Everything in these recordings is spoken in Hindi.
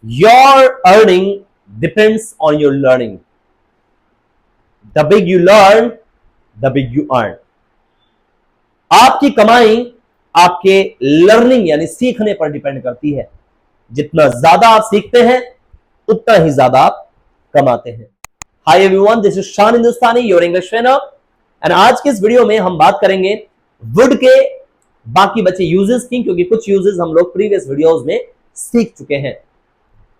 Your earning depends on your learning. The big you learn, the big you earn. आपकी कमाई आपके लर्निंग यानी सीखने पर डिपेंड करती है। जितना ज्यादा आप सीखते हैं उतना ही ज्यादा आप कमाते हैं। हाय एवरीवन, दिस इज शान हिंदुस्तानी, योर इंग्लिश ट्रेनर। एंड आज के इस वीडियो में हम बात करेंगे वुड के बाकी बचे यूजेस की, क्योंकि कुछ यूजेस हम लोग प्रीवियस वीडियोस में सीख चुके हैं।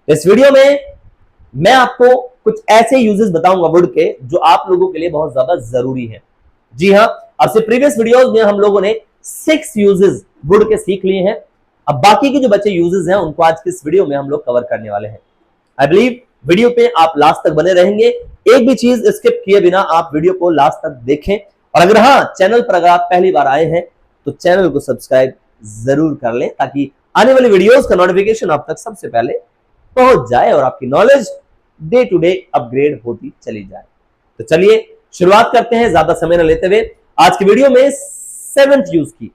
इस वीडियो में मैं आपको कुछ ऐसे यूजेस बताऊंगा वुड के जो आप लोगों के लिए बहुत ज्यादा जरूरी है। जी हाँ, अब से प्रीवियस वीडियोस में हम लोगों ने 6 यूजेस वुड के सीख लिए हैं। अब बाकी के जो बचे यूजेस हैं उनको आज के इस वीडियो में हम लोग कवर करने वाले हैं। आई बिलीव वीडियो पे आप लास्ट तक बने रहेंगे, एक भी चीज स्किप किए बिना आप वीडियो को लास्ट तक देखें। और अगर हाँ, चैनल पर अगर आप पहली बार आए हैं तो चैनल को सब्सक्राइब जरूर कर लें, ताकि आने वाली वीडियोस का नोटिफिकेशन आप तक सबसे पहले पहुंच जाए और आपकी knowledge day to day upgrade होती चली जाए। तो चलिए शुरुआत करते हैं ज्यादा समय न लेते हुए आज की वीडियो में 7th यूज की।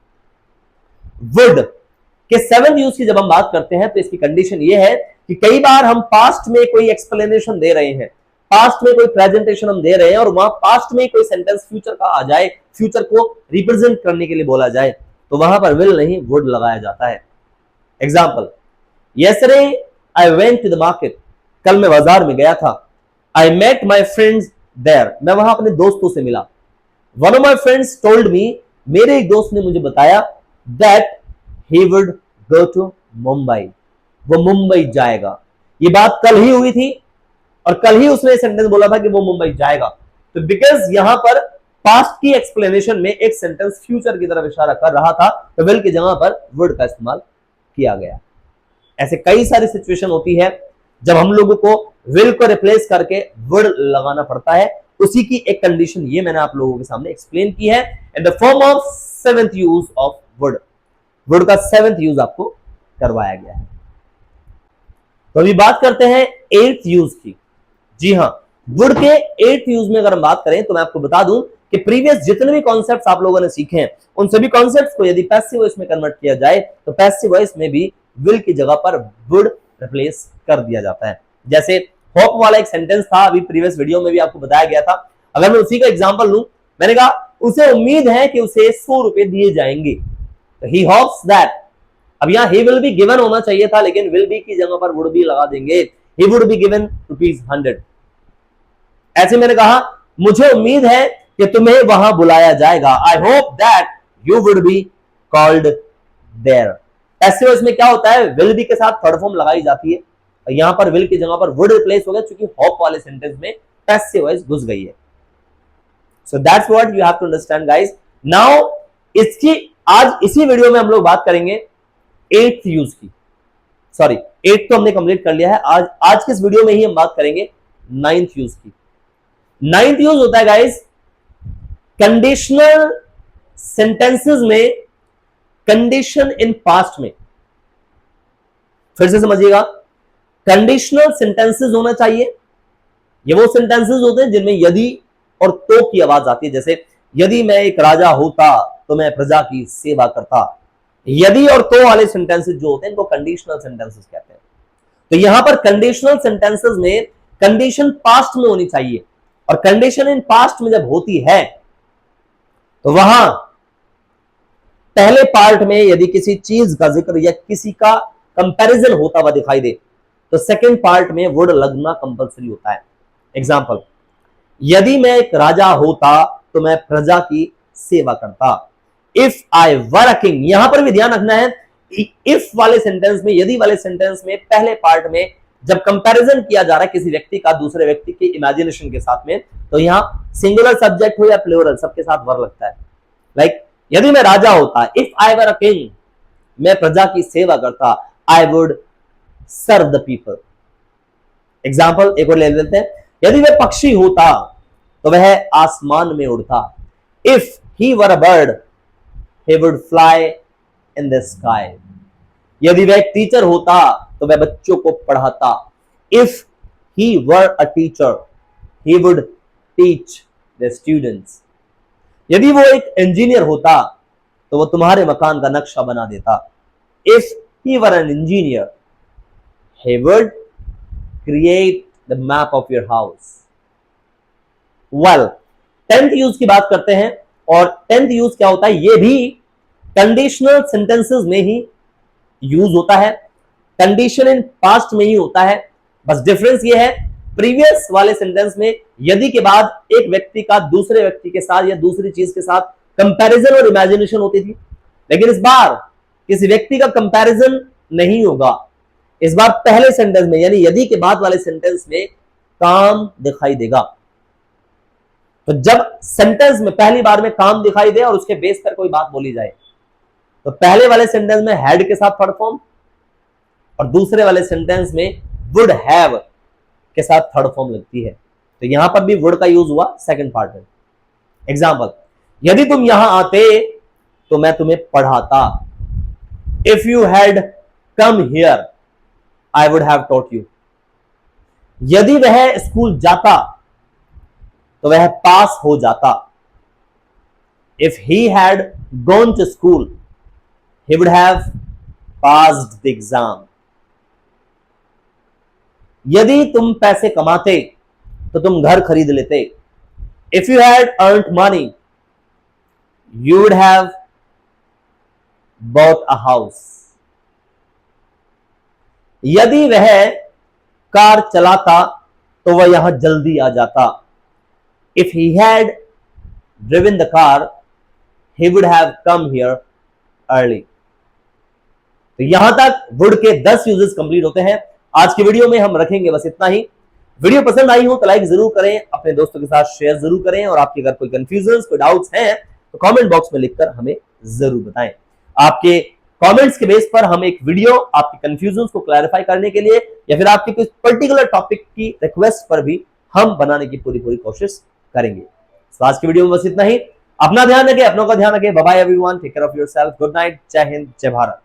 वुड के 7th यूज की जब हम बात करते हैं तो इसकी कंडीशन यह है कि कई बार हम पास्ट में कोई एक्सप्लेनेशन दे रहे हैं, पास्ट में कोई प्रेजेंटेशन हम दे रहे हैं और वहां पास्ट में कोई सेंटेंस फ्यूचर का आ जाए, फ्यूचर को रिप्रेजेंट करने के लिए बोला जाए, तो वहां पर विल नहीं वुड लगाया जाता है। Example, yesterday I went to the market, कल मैं बाजार में गया था। I met my friends there, मैं वहां अपने दोस्तों से मिला। One of my friends told me, मेरे एक दोस्त ने मुझे बताया that he would go to Mumbai, वो मुंबई जाएगा। ये बात कल ही हुई थी और कल ही उसने सेंटेंस बोला था कि वो मुंबई जाएगा। तो बिकॉज यहां पर पास्ट की एक्सप्लेनेशन में एक सेंटेंस फ्यूचर की तरफ इशारा कर रहा था, तो विल की जगह पर वुड का इस्तेमाल किया गया। ऐसे कई सारी सिचुएशन होती है जब हम लोगों को विल को रिप्लेस करके वुड लगाना पड़ता है। उसी की एक कंडीशन ये मैंने आप लोगों के सामने एक्सप्लेन की है in the form of 7th use of would. Would का 7th यूज आपको करवाया गया है। तो अभी बात करते हैं 8th यूज की। जी हाँ, वुड के 8th यूज में अगर हम बात करें तो मैं आपको बता दूं कि प्रीवियस जितने भी कॉन्सेप्ट्स आप लोगों ने सीखे हैं उन सभी कॉन्सेप्ट्स को यदि पैसिव वॉइस में कन्वर्ट किया जाए तो पैसिव वॉइस में भी विल की जगह पर वुड रिप्लेस कर दिया जाता है। जैसे होप वाला एक सेंटेंस था, अभी प्रीवियस वीडियो में भी आपको बताया गया था। अगर मैं उसी का एग्जांपल लूं, मैंने कहा उसे उम्मीद है कि उसे 100 रुपए दिए जाएंगे, तो ही होप्स दैट। अब यहां ही विल बी गिवन होना चाहिए था, लेकिन विल बी की जगह पर वुड बी लगा देंगे। He would be given ₹100। ऐसे मैंने कहा मुझे उम्मीद है कि तुम्हें वहां बुलाया जाएगा, I hope that you would be called there. Passive voice में क्या होता है, विल बी के साथ थर्ड फॉर्म लगाई जाती है। यहां पर विल की जगह पर वुड रिप्लेस हो गया, क्योंकि होप वाले सेंटेंस में पैसिव वॉइस घुस गई है। So that's what you have to understand guys. Now इसकी आज इसी वीडियो में हम लोग बात करेंगे 8th यूज की। सॉरी, 8 तो हमने कंप्लीट कर लिया है। आज के इस वीडियो में ही हम बात करेंगे 9th यूज की। 9th यूज होता है गाइस कंडीशनल सेंटेंसेस में कंडीशन इन पास्ट में। फिर से समझिएगा, कंडीशनल सेंटेंसेस होना चाहिए। ये वो सेंटेंसेस होते हैं जिनमें यदि और तो की आवाज आती है। जैसे यदि मैं एक राजा होता तो मैं प्रजा की सेवा करता। यदि और तो वाले सेंटेंसेस जो होते हैं इनको कंडीशनल सेंटेंसेस कहते हैं। तो यहां पर कंडीशनल सेंटेंसेस में कंडीशन पास्ट में होनी चाहिए, और कंडीशन इन पास्ट में जब होती है तो वहां पहले पार्ट में यदि किसी चीज का जिक्र या किसी का कंपैरिजन होता हुआ दिखाई दे तो सेकंड पार्ट में वुड लगना कंपलसरी होता है। एग्जांपल, यदि मैं एक राजा होता तो मैं प्रजा की सेवा करता। If I were a king, यहां पर भी ध्यान रखना है, इफ वाले सेंटेंस में, यदि वाले सेंटेंस में पहले पार्ट में जब कंपैरिजन किया जा रहा है किसी व्यक्ति का दूसरे व्यक्ति की इमेजिनेशन के साथ में, तो यहां सिंगुलर सब्जेक्ट हो या प्लूरल, सबके साथ वर लगता है। लाइक यदि मैं राजा होता, if I were a king, मैं प्रजा की सेवा करता, I would serve the people. Example एक और ले लेते हैं, यदि वह पक्षी होता तो वह आसमान में उड़ता। If he were a bird, he would fly in the sky. यदि वह एक टीचर होता तो वह बच्चों को पढ़ाता। If he were a teacher, he would teach the students. यदि वो एक इंजीनियर होता तो वो तुम्हारे मकान का नक्शा बना देता। If he were an engineer, he would create the map of your house. Well, 10th use की बात करते हैं, और 10th यूज क्या होता है, ये भी कंडीशनल सेंटेंसेस में ही यूज होता है, कंडीशन इन पास्ट में ही होता है। बस डिफरेंस ये है, प्रीवियस वाले सेंटेंस में यदि के बाद एक व्यक्ति का दूसरे व्यक्ति के साथ या दूसरी चीज के साथ कंपैरिजन और इमेजिनेशन होती थी, लेकिन इस बार किसी व्यक्ति का कंपैरिजन नहीं होगा। इस बार पहले सेंटेंस में यानी यदि के बाद वाले सेंटेंस में काम दिखाई देगा। तो जब सेंटेंस में पहली बार में काम दिखाई दे और उसके बेस पर कोई बात बोली जाए, तो पहले वाले सेंटेंस में हैड के साथ थर्ड फॉर्म और दूसरे वाले सेंटेंस में वुड हैव के साथ थर्ड फॉर्म लगती है। तो यहां पर भी वुड का यूज हुआ सेकंड पार्ट में। एग्जांपल, यदि तुम यहां आते तो मैं तुम्हें पढ़ाता। If you had come here I would have taught you. यदि वह स्कूल जाता तो वह पास हो जाता। If he had gone to school he would have passed the exam. यदि तुम पैसे कमाते तो तुम घर खरीद लेते। If you had earned money, you would have bought a house. यदि वह कार चलाता तो वह यहां जल्दी आ जाता। If he had driven the car, he would have come here early. तो यहां तक वुड के 10 यूजेस कंप्लीट होते हैं। आज की वीडियो में हम रखेंगे बस इतना ही। वीडियो पसंद आई हो तो लाइक जरूर करें, अपने दोस्तों के साथ शेयर जरूर करें, और आपके अगर कोई कंफ्यूजन कोई डाउट्स हैं तो कमेंट बॉक्स में लिखकर हमें जरूर बताएं। आपके कमेंट्स के बेस पर हम एक वीडियो आपके कंफ्यूजन को क्लैरिफाई करने के लिए या फिर आपके कुछ पर्टिकुलर टॉपिक की रिक्वेस्ट पर भी हम बनाने की पूरी कोशिश करेंगे। तो आज की वीडियो में बस इतना ही। अपना ध्यान रखें, अपनों का ध्यान रखें। Bye bye everyone, take care of yourself, good night, जय हिंद, जय भारत।